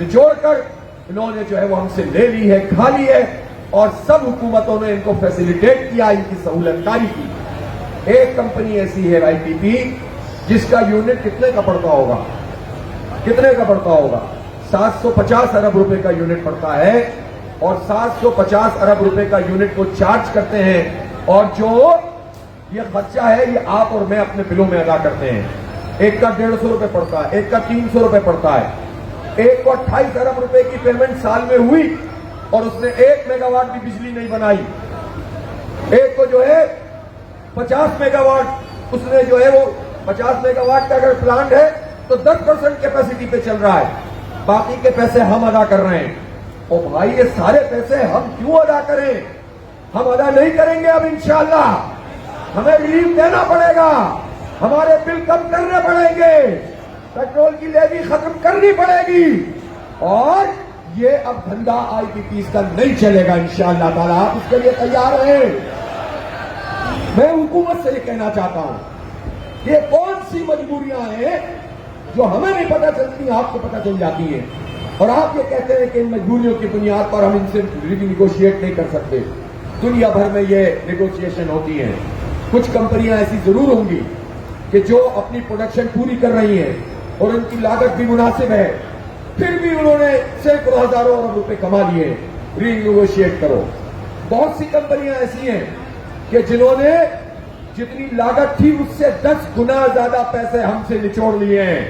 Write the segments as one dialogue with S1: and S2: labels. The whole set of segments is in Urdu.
S1: نچوڑ کر انہوں نے جو ہے وہ ہم سے لے لی ہے، کھا لی ہے، اور سب حکومتوں نے ان کو فیسیلیٹیٹ کیا، ان کی سہولت کاری کی۔ ایک کمپنی ایسی ہے آئی پی پی جس کا یونٹ کتنے کا پڑتا ہوگا؟ کتنے کا پڑتا ہوگا؟ 750 ارب روپے کا یونٹ پڑتا ہے، اور 750 ارب روپے کا یونٹ کو چارج کرتے ہیں، اور جو یہ خرچہ ہے یہ آپ اور میں اپنے بلوں میں ادا کرتے ہیں۔ ایک کا 150 روپے پڑتا ہے، ایک کا 300 روپے پڑتا ہے، ایک کو 28 ارب روپے کی پیمنٹ سال میں ہوئی اور اس نے 1 میگا واٹ بھی بجلی نہیں بنائی۔ ایک کو جو ہے 50 میگا واٹ، اس نے جو ہے وہ 50 میگا واٹ کا اگر پلانٹ ہے تو 10% کیپیسٹی پہ چل رہا ہے، باقی کے پیسے ہم ادا کر رہے ہیں۔ اور بھائی یہ سارے پیسے ہم کیوں ادا کریں؟ ہم ادا نہیں کریں گے اب انشاءاللہ، ہمیں ریلیف دینا پڑے گا، ہمارے بل کم کرنے پڑیں گے، پیٹرول کی لیوی ختم کرنی پڑے گی، اور یہ اب دھندا آئی پی پیز کا نہیں چلے گا انشاءاللہ تعالیٰ۔ آپ اس کے لیے تیار ہیں؟ میں حکومت سے یہ کہنا چاہتا ہوں، یہ کون سی مجبوریاں ہیں جو ہمیں نہیں پتہ چلتی، آپ کو پتہ چل جاتی ہیں، اور آپ یہ کہتے ہیں کہ ان مجبوریوں کی بنیاد پر ہم ان سے نیگوشیٹ نہیں کر سکتے۔ دنیا بھر میں یہ نیگوشیشن ہوتی ہیں۔ کچھ کمپنیاں ایسی ضرور ہوں گی کہ جو اپنی پروڈکشن پوری کر رہی ہیں اور ان کی لاگت بھی مناسب ہے، پھر بھی انہوں نے سینکڑوں ہزاروں ارب روپے کما لیے، ری نیگوشیٹ کرو۔ بہت سی کمپنیاں ایسی ہیں کہ جنہوں نے جتنی لاگت تھی اس سے 10 گنا زیادہ پیسے ہم سے نچوڑ لیے ہیں،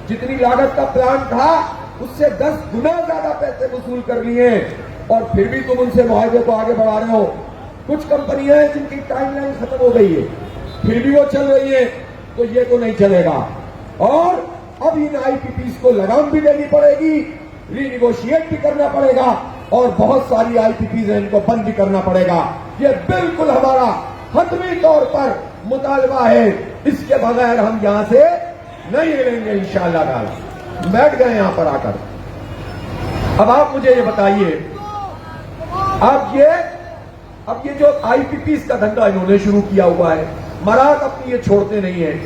S1: جتنی لاگت کا پلان تھا اس سے 10 گنا زیادہ پیسے وصول کر لیے ہیں، اور پھر بھی تم ان سے معاہدے کو آگے بڑھا رہے ہو۔ کچھ کمپنیاں ہیں جن کی ٹائم لائن ختم ہو گئی ہے، پھر بھی وہ چل رہی ہیں، تو یہ تو نہیں چلے گا، اور اب ان آئی پی پیز کو لگام بھی دینی پڑے گی، ری نیگوشیٹ بھی کرنا پڑے گا، اور بہت ساری آئی پی پیز ہیں ان کو بند بھی کرنا پڑے گا۔ یہ بالکل ہمارا حتمی طور پر مطالبہ ہے، اس کے بغیر ہم یہاں سے نہیں ہلیں گے انشاءاللہ تعالی۔ بیٹھ گئے یہاں پر آ کر، اب آپ مجھے یہ بتائیے، اب یہ جو آئی پی پیز کا دھندا انہوں نے شروع کیا ہوا ہے، مراد اپنی یہ چھوڑتے نہیں ہیں۔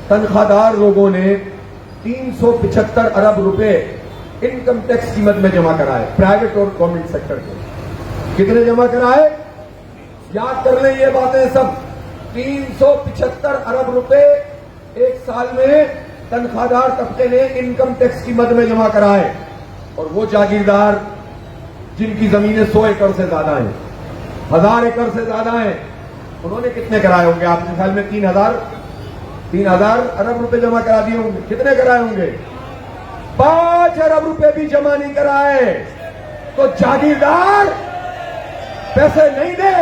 S1: تنخواہ دار لوگوں نے 375 ارب روپے انکم ٹیکس قیمت میں جمع کرائے، پرائیویٹ اور گورنمنٹ سیکٹر کے۔ کتنے جمع کرائے؟ یاد کر لیں یہ باتیں سب، 375 ارب روپے ایک سال میں تنخواہ دار طبقے نے انکم ٹیکس قیمت میں جمع کرائے، اور وہ جاگیردار جن کی زمینیں 100 ایکڑ سے زیادہ ہیں، 1000 ایکڑ سے زیادہ ہیں، انہوں نے کتنے کرائے ہوں گے؟ آپ کے خیال میں 3000 ارب روپے جمع کرا دیے ہوں گے؟ کتنے کرائے ہوں گے؟ 5 ارب روپے بھی جمع نہیں کرائے، تو جاگیردار پیسے نہیں دے،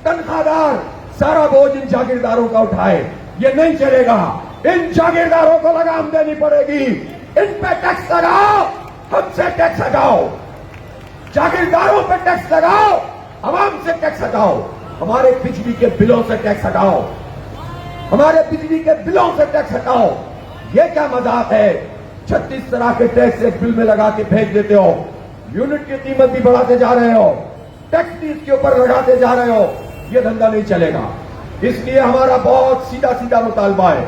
S1: تنخواہ دار سارا بوجھ ان جاگیرداروں کا اٹھائے، یہ نہیں چلے گا۔ ان جاگیرداروں کو لگام دینی پڑے گی، ان پہ ٹیکس لگاؤ، ہم سے ٹیکس ہٹاؤ، جاگیرداروں پہ ٹیکس لگاؤ، عوام سے ٹیکس ہٹاؤ، ہمارے بجلی کے بلوں سے ٹیکس ہٹاؤ، ہمارے بجلی کے بلوں سے ٹیکس ہٹاؤ۔ یہ کیا مذاق ہے؟ 36 طرح کے ٹیکس ایک بل میں لگا کے بھیج دیتے ہو، یونٹ کی قیمت بھی بڑھاتے جا رہے ہو، ٹیکس بھی اس کے اوپر لگاتے جا رہے ہو، یہ دھندا نہیں چلے گا۔ اس لیے ہمارا بہت سیدھا مطالبہ ہے،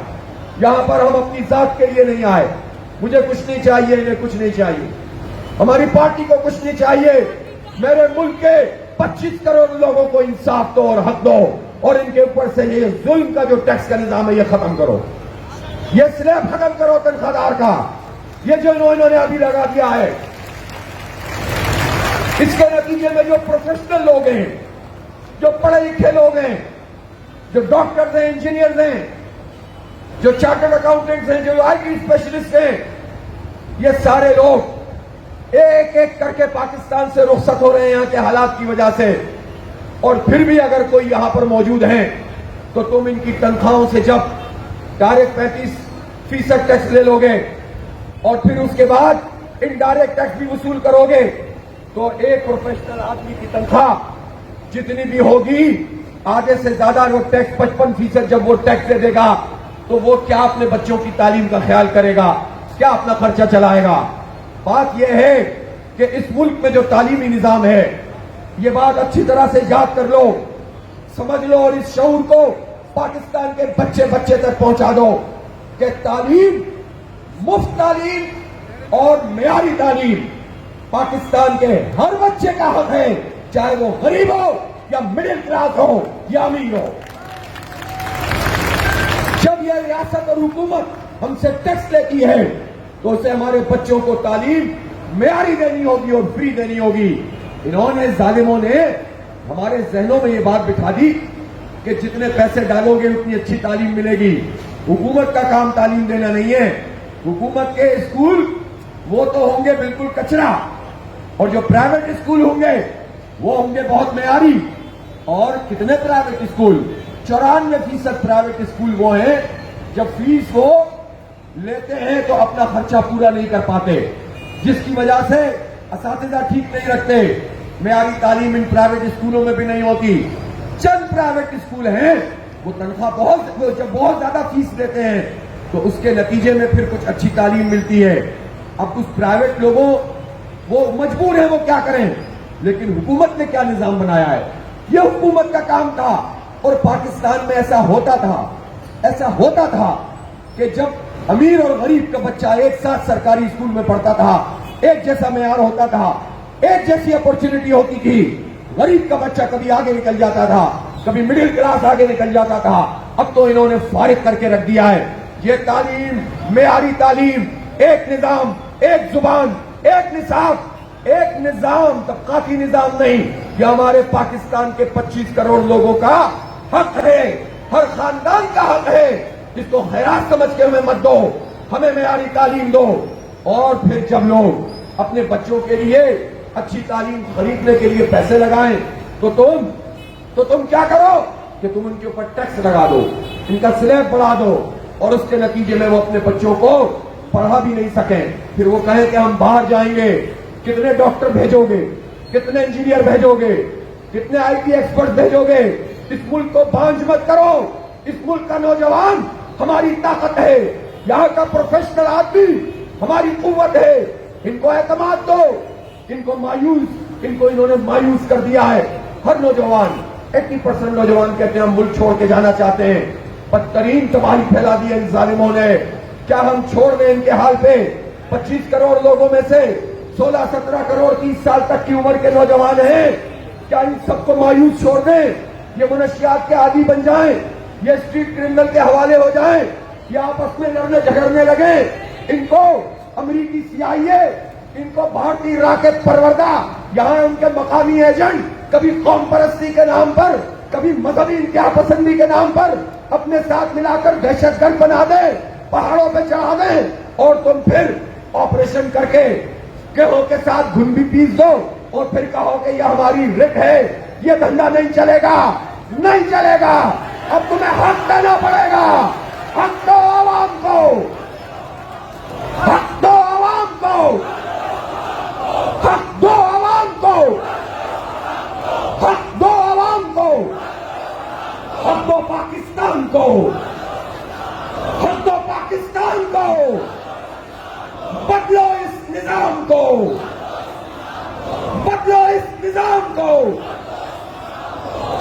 S1: یہاں پر ہم اپنی ذات کے لیے نہیں آئے، مجھے کچھ نہیں چاہیے، انہیں کچھ نہیں چاہیے، ہماری پارٹی کو کچھ نہیں چاہیے، میرے ملک کے 25 کروڑ لوگوں کو انصاف دو اور حق دو، اور ان کے اوپر سے یہ ظلم کا جو ٹیکس کا نظام ہے یہ ختم کرو، یہ سلیب ختم کرو تنخواہ دار کا، یہ جو انہوں نے ابھی لگا دیا ہے۔ اس کے نتیجے میں جو پروفیشنل لوگ ہیں، جو پڑھے لکھے لوگ ہیں، جو ڈاکٹرز ہیں، انجینئرز ہیں، جو چارٹرڈ اکاؤنٹنٹس ہیں، جو آئی ٹی اسپیشلسٹ ہیں، یہ سارے لوگ ایک ایک کر کے پاکستان سے رخصت ہو رہے ہیں یہاں کے حالات کی وجہ سے، اور پھر بھی اگر کوئی یہاں پر موجود ہیں تو تم ان کی تنخواہوں سے جب ڈائریکٹ 35% ٹیکس لے لو گے اور پھر اس کے بعد انڈائریکٹ ٹیکس بھی وصول کرو گے، تو ایک پروفیشنل آدمی کی تنخواہ جتنی بھی ہوگی آدھے سے زیادہ وہ ٹیکس 55% جب وہ ٹیکس دے دے گا تو وہ کیا اپنے بچوں کی تعلیم کا خیال کرے گا، کیا اپنا خرچہ چلائے گا؟ بات یہ ہے کہ اس ملک میں جو تعلیمی نظام ہے، یہ بات اچھی طرح سے یاد کر لو، سمجھ لو، اور اس شعور کو پاکستان کے بچے بچے تک پہنچا دو کہ تعلیم، مفت تعلیم اور معیاری تعلیم
S2: پاکستان کے ہر بچے کا حق ہے، چاہے وہ غریب ہو یا مڈل کلاس ہو یا امیر ہو۔ جب یہ ریاست اور حکومت ہم سے ٹیکس لیتی ہے تو اسے ہمارے بچوں کو تعلیم معیاری دینی ہوگی اور فری دینی ہوگی۔ انہوں نے ظالموں نے ہمارے ذہنوں میں یہ بات بٹھا دی کہ جتنے پیسے ڈالو گے اتنی اچھی تعلیم ملے گی۔ حکومت کا کام تعلیم دینا نہیں ہے۔ حکومت کے اسکول وہ تو ہوں گے بالکل کچرا، اور جو پرائیویٹ اسکول ہوں گے وہ ہوں گے بہت معیاری۔ اور کتنے پرائیویٹ اسکول؟ 94% پرائیویٹ اسکول وہ ہیں جب فیس وہ لیتے ہیں تو اپنا خرچہ پورا نہیں کر پاتے، جس کی وجہ سے اساتذہ ٹھیک نہیں رکھتے، معیاری تعلیم ان پرائیویٹ اسکولوں میں بھی نہیں ہوتی۔ چند پرائیویٹ اسکول ہیں وہ تنخواہ جب بہت زیادہ فیس دیتے ہیں تو اس کے نتیجے میں پھر کچھ اچھی تعلیم ملتی ہے۔ اب کچھ پرائیویٹ لوگوں وہ مجبور ہیں وہ کیا کریں، لیکن حکومت نے کیا نظام بنایا ہے؟ یہ حکومت کا کام تھا۔ اور پاکستان میں ایسا ہوتا تھا کہ جب امیر اور غریب کا بچہ ایک ساتھ سرکاری اسکول میں پڑھتا تھا، ایک جیسا معیار ہوتا تھا، ایک جیسی اپورچونٹی ہوتی تھی۔ غریب کا بچہ کبھی آگے نکل جاتا تھا، کبھی مڈل کلاس آگے نکل جاتا تھا۔ اب تو انہوں نے فارغ کر کے رکھ دیا ہے۔ یہ تعلیم، معیاری تعلیم، ایک نظام، ایک زبان، ایک نصاب، ایک نظام، طبقاتی نظام نہیں، یہ ہمارے پاکستان کے 25 کروڑ لوگوں کا حق ہے، ہر خاندان کا حق ہے۔ اس کو خیرات سمجھ کے ہمیں مت دو، ہمیں معیاری تعلیم دو۔ اور پھر جب لوگ اپنے بچوں کے لیے اچھی تعلیم خریدنے کے لیے پیسے لگائیں تو تم کیا کرو کہ تم ان کے اوپر ٹیکس لگا دو، ان کا سلیب بڑھا دو، اور اس کے نتیجے میں وہ اپنے بچوں کو پڑھا بھی نہیں سکیں۔ پھر وہ کہیں کہ ہم باہر جائیں گے، کتنے ڈاکٹر بھیجو گے، کتنے انجینئر بھیجو گے، کتنے آئی ٹی ایکسپرٹ بھیجو گے؟ اس ملک کو بانجھ مت کرو۔ اس ملک کا نوجوان ہماری طاقت ہے، یہاں کا پروفیشنل آدمی ہماری قوت ہے۔ ان کو اعتماد دو، ان کو انہوں نے مایوس کر دیا ہے۔ ہر نوجوان 80% نوجوان کہتے ہیں ہم ملک چھوڑ کے جانا چاہتے ہیں۔ بدترین تباہی پھیلا دی ہے ان ظالموں نے۔ کیا ہم چھوڑ دیں ان کے حال پہ؟ 25 کروڑ لوگوں میں سے 16-17 کروڑ 30 سال تک کی عمر کے نوجوان ہیں، کیا ان سب کو مایوس چھوڑ دیں؟ یہ منشیات کے عادی بن جائیں، یہ اسٹریٹ کرمنل کے حوالے ہو جائیں، یہ آپس میں لڑنے جھگڑنے لگیں؟ ان کو امریکی CIA، ان کو بھارتی راکٹ پروردہ، یہاں ان کے مقامی ایجنٹ کبھی قوم پرستی کے نام پر، کبھی مذہبی انتہا پسندی کے نام پر اپنے ساتھ ملا کر دہشت گرد بنا دیں، پہاڑوں پہ چڑھا دیں، اور تم پھر آپریشن کر کے گیہوں کے ساتھ گھن بھی پیس دو اور پھر کہو کہ یہ ہماری رٹ ہے۔ یہ دھندا نہیں چلے گا، نہیں چلے گا۔ اب تمہیں حق دینا پڑے گا۔ حق دو عوام کو، حق دو عوام کو، حق دو عوام کو، حق دو عوام کو، حق دو پاکستان کو، حق دو پاکستان کو۔ بدلو اس نظام کو، بدلو اس نظام کو،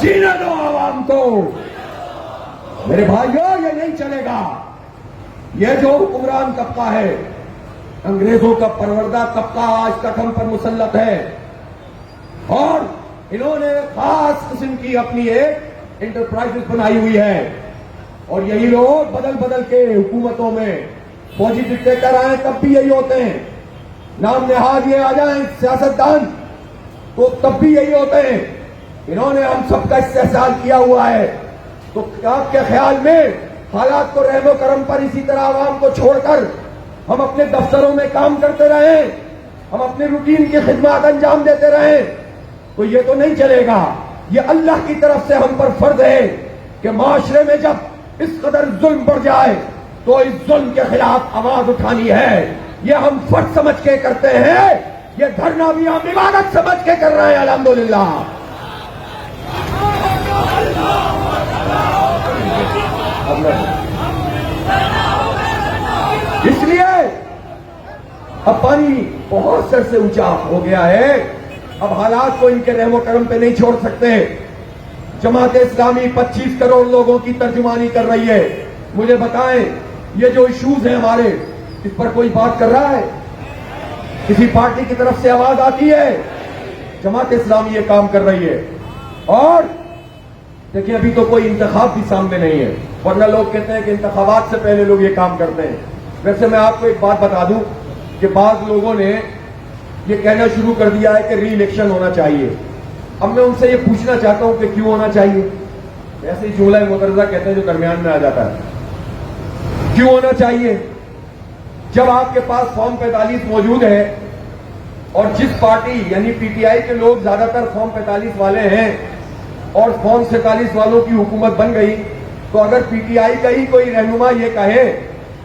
S2: جینے دو عوام کو۔ میرے بھائیو، یہ نہیں چلے گا۔ یہ جو حکمران طبقہ ہے، انگریزوں کا پروردہ طبقہ، آج تک ہم پر مسلط ہے، اور انہوں نے خاص قسم کی اپنی ایک انٹرپرائز بنائی ہوئی ہے، اور یہی لوگ بدل بدل کے حکومتوں میں فوجی ڈکٹیٹر آئے تب بھی یہی ہوتے ہیں، نام نہاد یہ آ جائیں سیاستدان تو تب بھی یہی ہوتے ہیں۔ انہوں نے ہم سب کا استحصال کیا ہوا ہے، تو آپ کے خیال میں حالات کو رحم و کرم پر اسی طرح عوام کو چھوڑ کر ہم اپنے دفتروں میں کام کرتے رہیں، ہم اپنے روٹین کی خدمات انجام دیتے رہیں؟ تو یہ تو نہیں چلے گا۔ یہ اللہ کی طرف سے ہم پر فرض ہے کہ معاشرے میں جب اس قدر ظلم بڑھ جائے تو اس ظلم کے خلاف آواز اٹھانی ہے۔ یہ ہم فرض سمجھ کے کرتے ہیں، یہ دھرنا بھی ہم عبادت سمجھ کے کر رہے ہیں، الحمدللہ۔ اس لیے اب پانی بہت سر سے اونچا ہو گیا ہے، اب حالات کو ان کے رحم و کرم پہ نہیں چھوڑ سکتے۔ جماعت اسلامی 25 کروڑ لوگوں کی ترجمانی کر رہی ہے۔ مجھے بتائیں، یہ جو ایشوز ہیں ہمارے، اس پر کوئی بات کر رہا ہے؟ کسی پارٹی کی طرف سے آواز آتی ہے؟ جماعت اسلامی یہ کام کر رہی ہے. اور دیکھیں ابھی تو کوئی انتخاب بھی سامنے نہیں ہے، ورنہ لوگ کہتے ہیں کہ انتخابات سے پہلے لوگ یہ کام کرتے ہیں. ویسے میں آپ کو ایک بات بتا دوں کہ بعض لوگوں نے یہ کہنا شروع کر دیا ہے کہ ری الیکشن ہونا چاہیے. اب میں ان سے یہ پوچھنا چاہتا ہوں کہ کیوں ہونا چاہیے؟ ایسے ہی جملہ مترجہ کہتے ہیں جو درمیان میں آ جاتا ہے. کیوں ہونا چاہیے؟ جب آپ کے پاس فارم 45 موجود ہے اور جس پارٹی یعنی پی ٹی آئی کے لوگ زیادہ تر فارم 45 والے ہیں اور فارم 47 والوں کی حکومت بن گئی، تو اگر پی ٹی آئی کا ہی کوئی رہنما یہ کہے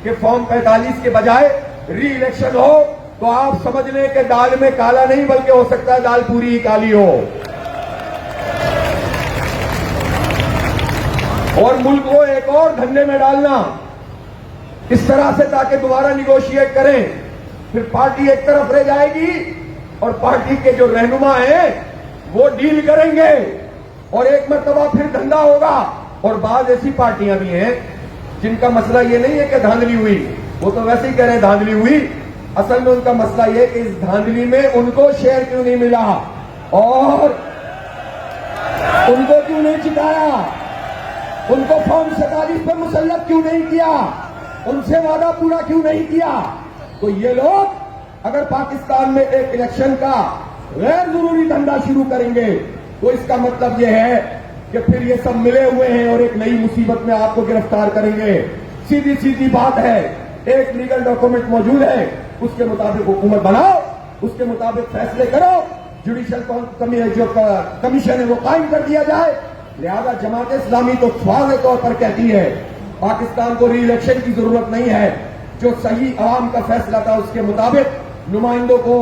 S2: کہ فارم 45 کے بجائے ری الیکشن ہو، تو آپ سمجھ لیں کہ دال میں کالا نہیں بلکہ ہو سکتا ہے دال پوری ہی کالی ہو. اور ملک کو ایک اور دھندے میں ڈالنا اس طرح سے تاکہ دوبارہ نیگوشیٹ کریں. پھر پارٹی ایک طرف رہ جائے گی اور پارٹی کے جو رہنما ہیں وہ ڈیل کریں گے اور ایک مرتبہ پھر دھندا ہوگا. اور بعض ایسی پارٹیاں بھی ہیں جن کا مسئلہ یہ نہیں ہے کہ دھاندلی ہوئی، وہ تو ویسے ہی کہہ رہے ہیں دھاندلی ہوئی. اصل میں ان کا مسئلہ یہ کہ اس دھاندلی میں ان کو شیئر کیوں نہیں ملا اور ان کو کیوں نہیں چکایا، ان کو فارم 47 پہ مسلط کیوں نہیں کیا، ان سے وعدہ پورا کیوں نہیں کیا. تو یہ لوگ اگر پاکستان میں ایک الیکشن کا غیر ضروری دھندا شروع کریں گے تو اس کا مطلب یہ ہے کہ پھر یہ سب ملے ہوئے ہیں اور ایک نئی مصیبت میں آپ کو گرفتار کریں گے. سیدھی سیدھی بات ہے، ایک لیگل ڈاکومنٹ موجود ہے، اس کے مطابق حکومت بناؤ، اس کے مطابق فیصلے کرو، جوڈیشل جو کمیشن ہے وہ قائم کر دیا جائے. لہذا جماعت اسلامی تو واضح طور پر کہتی ہے پاکستان کو ری الیکشن کی ضرورت نہیں ہے. جو صحیح عوام کا فیصلہ تھا اس کے مطابق نمائندوں کو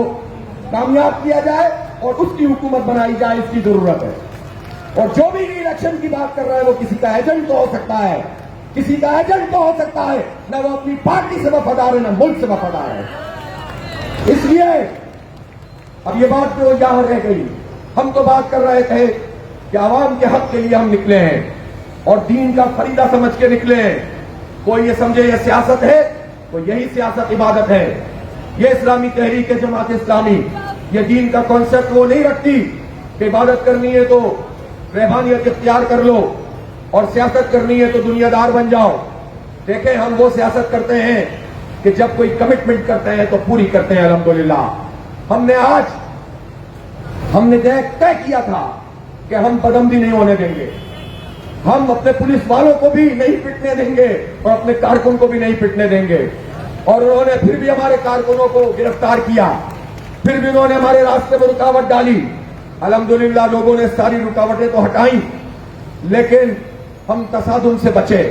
S2: کامیاب کیا جائے اور اس کی حکومت بنائی جائے، اس کی ضرورت ہے. اور جو بھی ری الیکشن کی بات کر رہا ہے وہ کسی کا ایجنٹ تو ہو سکتا ہے، کسی کا ایجنٹ تو ہو سکتا ہے، نہ وہ اپنی پارٹی سے وفادار ہے نہ ملک سے وفادار ہے. اس لیے اب یہ بات تو یہاں رہ گئی. ہم تو بات کر رہے تھے کہ عوام کے حق کے لیے ہم نکلے ہیں اور دین کا فریضہ سمجھ کے نکلے ہیں. کوئی یہ سمجھے یہ سیاست ہے تو یہی سیاست عبادت ہے. یہ اسلامی تحریک ہے جماعت اسلامی، یہ دین کا کانسیپٹ وہ نہیں رکھتی کہ عبادت کرنی ہے تو رہبانیت اختیار کر لو اور سیاست کرنی ہے تو دنیا دار بن جاؤ. دیکھیں ہم وہ سیاست کرتے ہیں کہ جب کوئی کمٹمنٹ کرتے ہیں تو پوری کرتے ہیں. الحمدللہ ہم نے طے کیا تھا کہ ہم بدعملی نہیں ہونے دیں گے، ہم اپنے پولیس والوں کو بھی نہیں پٹنے دیں گے اور اپنے کارکن کو بھی نہیں پٹنے دیں گے. اور انہوں نے پھر بھی ہمارے کارکنوں کو گرفتار کیا، پھر بھی انہوں نے ہمارے راستے میں رکاوٹ ڈالی. الحمدللہ لوگوں نے ساری رکاوٹیں تو ہٹائیں لیکن ہم تصادم سے بچے.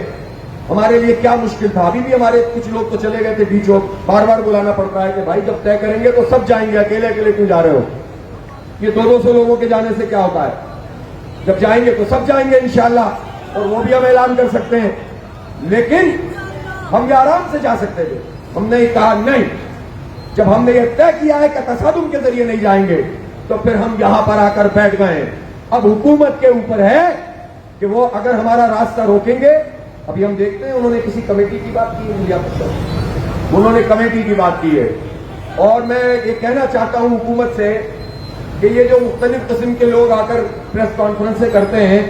S2: ہمارے لیے کیا مشکل تھا، ابھی بھی ہمارے کچھ لوگ تو چلے گئے تھے بیچوں، بار بار بلانا پڑتا ہے کہ بھائی جب طے کریں گے تو سب جائیں گے، اکیلے اکیلے کیوں جا رہے ہو. یہ 200 لوگوں کے جانے سے کیا ہوتا ہے، جب جائیں گے تو سب جائیں گے انشاءاللہ، اور وہ بھی ہم اعلان کر سکتے ہیں. لیکن ہم یہ آرام سے جا سکتے تھے. ہم نے کہا نہیں، جب ہم نے یہ طے کیا ہے کہ تصادم کے ذریعے نہیں جائیں گے تو پھر ہم یہاں پر آ کر بیٹھ گئے. اب حکومت کے اوپر ہے کہ وہ اگر ہمارا راستہ روکیں گے. ابھی ہم دیکھتے ہیں انہوں نے کسی کمیٹی کی بات کی ہے، انہوں نے کمیٹی کی بات کی ہے. اور میں یہ کہنا چاہتا ہوں حکومت سے کہ یہ جو مختلف قسم کے لوگ آ کر پریس کانفرنسیں کرتے ہیں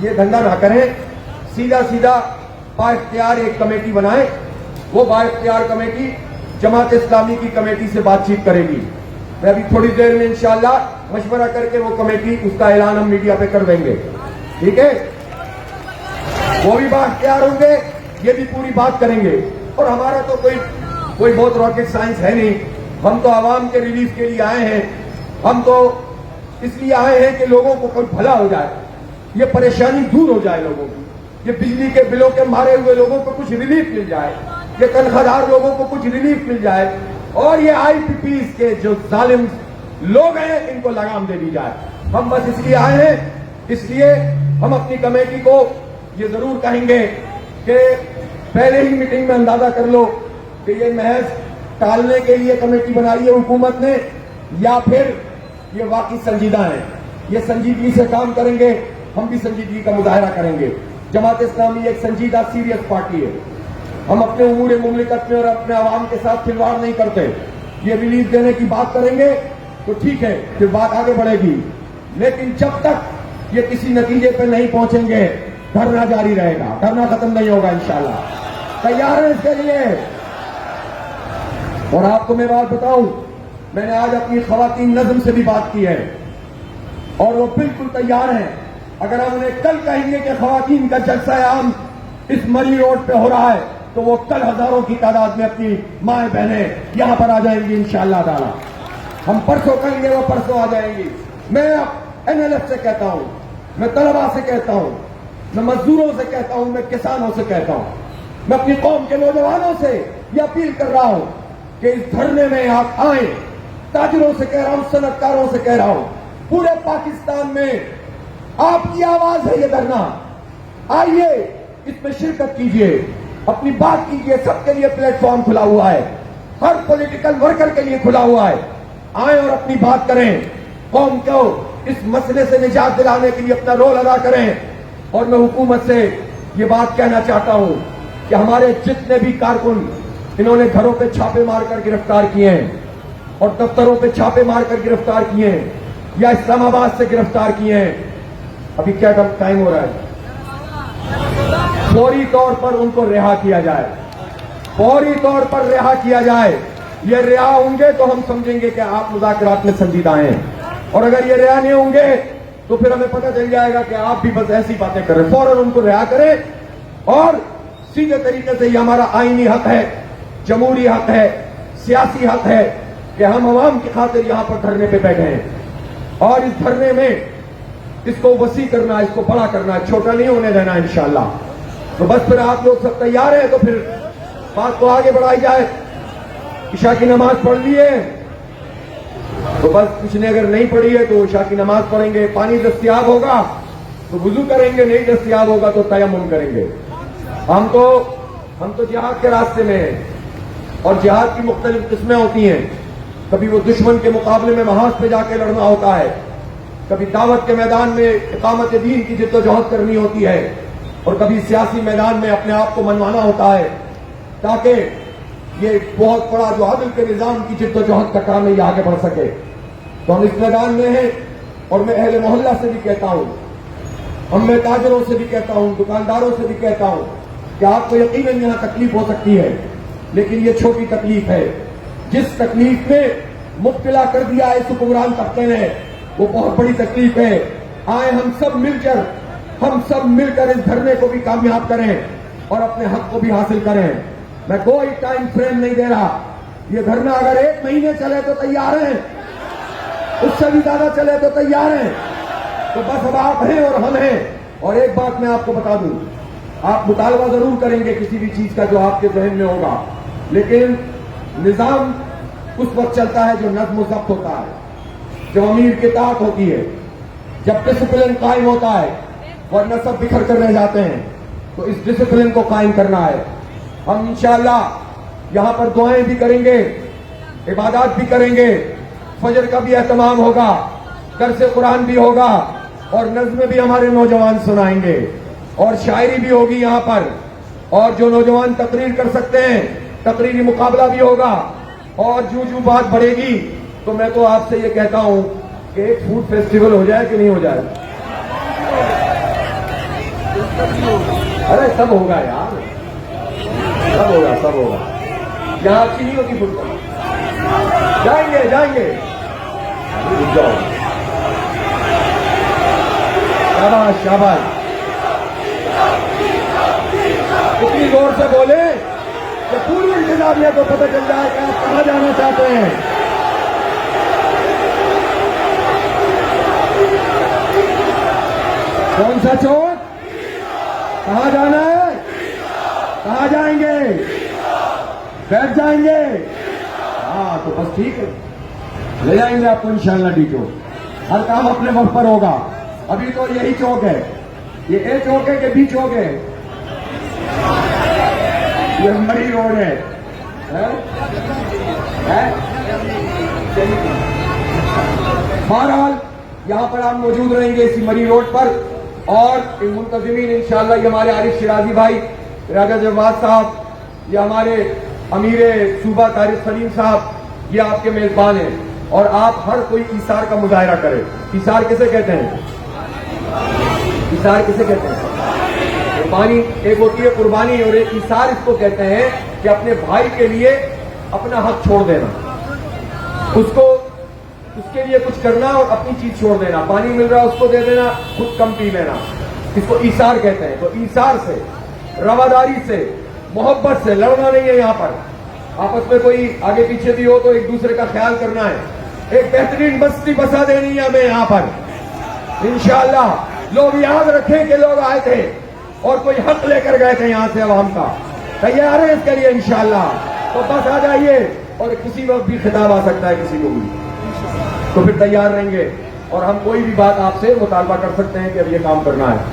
S2: یہ دھندا نہ کریں. سیدھا سیدھا با اختیار ایک کمیٹی بنائیں. وہ با اختیار کمیٹی جماعت اسلامی کی کمیٹی سے بات چیت کرے گی. میں ابھی تھوڑی دیر میں انشاءاللہ مشورہ کر کے وہ کمیٹی اس کا اعلان ہم میڈیا پہ کر دیں گے. ٹھیک ہے، وہ بھی با اختیار ہوں گے، یہ بھی پوری بات کریں گے. اور ہمارا تو کوئی بہت راکٹ سائنس ہے نہیں. ہم تو عوام کے ریلیف کے لیے آئے ہیں. ہم تو اس لیے آئے ہیں کہ لوگوں کو کوئی بھلا ہو جائے، یہ پریشانی دور ہو جائے لوگوں کی، یہ بجلی کے بلوں کے مارے ہوئے لوگوں کو کچھ ریلیف مل جائے، یہ تنخواہ دار لوگوں کو کچھ ریلیف مل جائے، اور یہ آئی پی پیز کے جو ظالم لوگ ہیں ان کو لگام دے دی جائے. ہم بس اس لیے آئے ہیں. اس لیے ہم اپنی کمیٹی کو یہ ضرور کہیں گے کہ پہلے ہی میٹنگ میں اندازہ کر لو کہ یہ محض ٹالنے کے لیے کمیٹی بنائی ہے حکومت نے یا پھر یہ واقعی سنجیدہ ہیں. یہ سنجیدگی سے کام کریں گے، ہم بھی سنجیدگی کا مظاہرہ کریں گے. جماعت اسلامی ایک سنجیدہ سیریس پارٹی ہے. ہم اپنے امور مملکت میں اور اپنے عوام کے ساتھ کھلواڑ نہیں کرتے. یہ ریلیف دینے کی بات کریں گے تو ٹھیک ہے، پھر بات آگے بڑھے گی، لیکن جب تک یہ کسی نتیجے پہ نہیں پہنچیں گے دھرنا جاری رہے گا، دھرنا ختم نہیں ہوگا انشاءاللہ۔ تیار ہیں اس کے لیے؟ اور آپ کو میں بات بتاؤں، میں نے آج اپنی خواتین نظم سے بھی بات کی ہے اور وہ بالکل تیار ہیں۔ اگر ہم انہیں کل کہیں گے کہ خواتین کا جلسہ عام اس مری روڈ پہ ہو رہا ہے تو وہ کل ہزاروں کی تعداد میں اپنی مائیں بہنیں یہاں پر آ جائیں گی انشاءاللہ تعالی۔ ہم پرسوں کہیں گے وہ پرسوں آ جائیں گی۔ میں این ایل ایف سے کہتا ہوں، میں طلباء سے کہتا ہوں، میں مزدوروں سے کہتا ہوں، میں کسانوں سے کہتا ہوں، میں اپنی قوم کے نوجوانوں سے یہ اپیل کر رہا ہوں کہ اس دھرنے میں آپ آئیں۔ تاجروں سے کہہ رہا ہوں، صنعت کاروں سے کہہ رہا ہوں، پورے پاکستان میں آپ کی آواز ہے یہ دھرنا، آئیے اس میں شرکت کیجئے، اپنی بات کیجئے۔ سب کے لیے پلیٹ فارم کھلا ہوا ہے، ہر پولیٹیکل ورکر کے لیے کھلا ہوا ہے۔ آئیں اور اپنی بات کریں، قوم کو اس مسئلے سے نجات دلانے کے لیے اپنا رول ادا کریں۔ اور میں حکومت سے یہ بات کہنا چاہتا ہوں کہ ہمارے جتنے بھی کارکن انہوں نے گھروں پہ چھاپے مار کر گرفتار کیے ہیں اور دفتروں پہ چھاپے مار کر گرفتار کیے ہیں یا اسلام آباد سے گرفتار کیے ہیں، ابھی کیا ٹائم ہو رہا ہے؟ فوری طور پر ان کو رہا کیا جائے، فوری طور پر رہا کیا جائے۔ یہ رہا ہوں گے تو ہم سمجھیں گے کہ آپ مذاکرات میں سنجیدہ ہیں، اور اگر یہ رہا نہیں ہوں گے تو پھر ہمیں پتہ چل جائے گا کہ آپ بھی بس ایسی باتیں کریں۔ فوراً ان کو رہا کریں اور سیدھے طریقے سے یہ ہمارا آئینی حق ہے، جمہوری حق ہے، سیاسی حق ہے کہ ہم عوام کی خاطر یہاں پر دھرنے پہ بیٹھے ہیں، اور اس دھرنے میں اس کو وسیع کرنا، اس کو بڑا کرنا، چھوٹا نہیں ہونے دینا انشاءاللہ۔ تو بس پھر آپ لوگ سب تیار ہیں تو پھر بات کو آگے بڑھائی جائے۔ عشاء کی نماز پڑھ لیے تو بس، کچھ نے اگر نہیں پڑھی ہے تو عشاء کی نماز پڑھیں گے۔ پانی دستیاب ہوگا تو وضو کریں گے، نہیں دستیاب ہوگا تو تیمم کریں گے۔ ہم تو جہاد کے راستے میں ہیں، اور جہاد کی مختلف قسمیں ہوتی ہیں۔ کبھی وہ دشمن کے مقابلے میں محاذ پہ جا کے لڑنا ہوتا ہے، کبھی دعوت کے میدان میں اقامت دین کی جد و جہد کرنی ہوتی ہے، اور کبھی سیاسی میدان میں اپنے آپ کو منوانا ہوتا ہے تاکہ یہ بہت بڑا جو عدل کے نظام کی جد و جہد کا کام ہے یہ آگے بڑھ سکے۔ تو ہم اس میدان میں ہیں، اور میں اہل محلہ سے بھی کہتا ہوں، میں تاجروں سے بھی کہتا ہوں، دکانداروں سے بھی کہتا ہوں کہ آپ کو یقیناً یہاں تکلیف ہو سکتی ہے، لیکن یہ چھوٹی تکلیف ہے۔ جس تکلیف میں مبتلا کر دیا ہے اس حکمران طبقے نے، وہ بہت بڑی تکلیف ہے۔ آئے ہم سب مل کر اس دھرنے کو بھی کامیاب کریں اور اپنے حق کو بھی حاصل کریں۔ میں کوئی ٹائم فریم نہیں دے رہا، یہ دھرنا اگر 1 مہینے چلے تو تیار ہیں، اس سے بھی زیادہ چلے تو تیار ہیں۔ تو بس اب آپ ہیں اور ہم ہیں۔ اور ایک بات میں آپ کو بتا دوں، آپ مطالبہ ضرور کریں گے کسی بھی چیز کا جو آپ کے ذہن میں ہوگا، لیکن نظام اس وقت چلتا ہے جو نظم و ضبط ہوتا ہے، جو امیر کی اطاعت ہوتی ہے، جب ڈسپلن قائم ہوتا ہے، ورنہ سب بکھر کر رہ جاتے ہیں۔ تو اس ڈسپلن کو قائم کرنا ہے۔ ہم انشاءاللہ یہاں پر دعائیں بھی کریں گے، عبادات بھی کریں گے، فجر کا بھی اہتمام ہوگا، درس قرآن بھی ہوگا، اور نظمیں بھی ہمارے نوجوان سنائیں گے، اور شاعری بھی ہوگی یہاں پر، اور جو نوجوان تقریر کر سکتے ہیں تقریری مقابلہ بھی ہوگا، اور جو بات بڑھے گی تو میں تو آپ سے یہ کہتا ہوں کہ ایک فوڈ فیسٹیول ہو جائے کہ نہیں ہو جائے؟ ارے سب ہوگا یار، سب ہوگا۔ یہاں چینیوں کی فوڈ جائیں گے شاباش شاباش، اتنی زور سے بولے کہ پوری انتظامیہ کو پتہ چل جائے کہ آپ کہاں جانا چاہتے ہیں۔ کون سا چوک؟ کہاں جانا ہے؟ کہاں جائیں گے؟ بیٹھ جائیں گے؟ ہاں تو بس ٹھیک ہے، لے جائیں گے آپ کو انشاءاللہ ڈی چوک۔ ہر کام اپنے وقت پر ہوگا۔ ابھی تو یہی چوک ہے، یہ اے چوک ہے کہ بی چوک ہے؟ یہ مری روڈ ہے۔ بہرحال یہاں پر آپ موجود رہیں گے اسی مری روڈ پر، اور منتظمین انشاءاللہ یہ ہمارے عارف شیرازی بھائی، راجہ جواد صاحب، یہ ہمارے امیر صوبہ طارق سلیم صاحب، یہ آپ کے میزبان ہیں اور آپ ہر کوئی ایثار کا مظاہرہ کرے. ایثار کسے کہتے ہیں؟ ایثار کسے کہتے ہیں؟ قربانی ایک ہوتی ہے قربانی اور ایک ایثار اس کو کہتے ہیں کہ اپنے بھائی کے لیے اپنا حق چھوڑ دینا, اس کے لیے کچھ کرنا اور اپنی چیز چھوڑ دینا. پانی مل رہا اس کو دے دینا, خود کم پی لینا, اس کو ایثار کہتے ہیں. تو ایثار سے, رواداری سے, محبت سے, لڑنا نہیں ہے یہاں پر. آپس میں کوئی آگے پیچھے بھی ہو تو ایک دوسرے کا خیال کرنا ہے. ایک بہترین بستی بسا دینی ہے ہمیں یہاں پر انشاءاللہ. لوگ یاد رکھیں کہ لوگ آئے تھے اور کوئی حق لے کر گئے تھے یہاں سے عوام کا. تیار ہیں اس کے لیے انشاءاللہ؟ تو بس آ جائیے, اور کسی وقت بھی خطاب آ سکتا ہے کسی کو بھی, تو پھر تیار رہیں گے اور ہم کوئی بھی بات آپ سے مطالبہ کر سکتے ہیں کہ اب یہ کام کرنا ہے.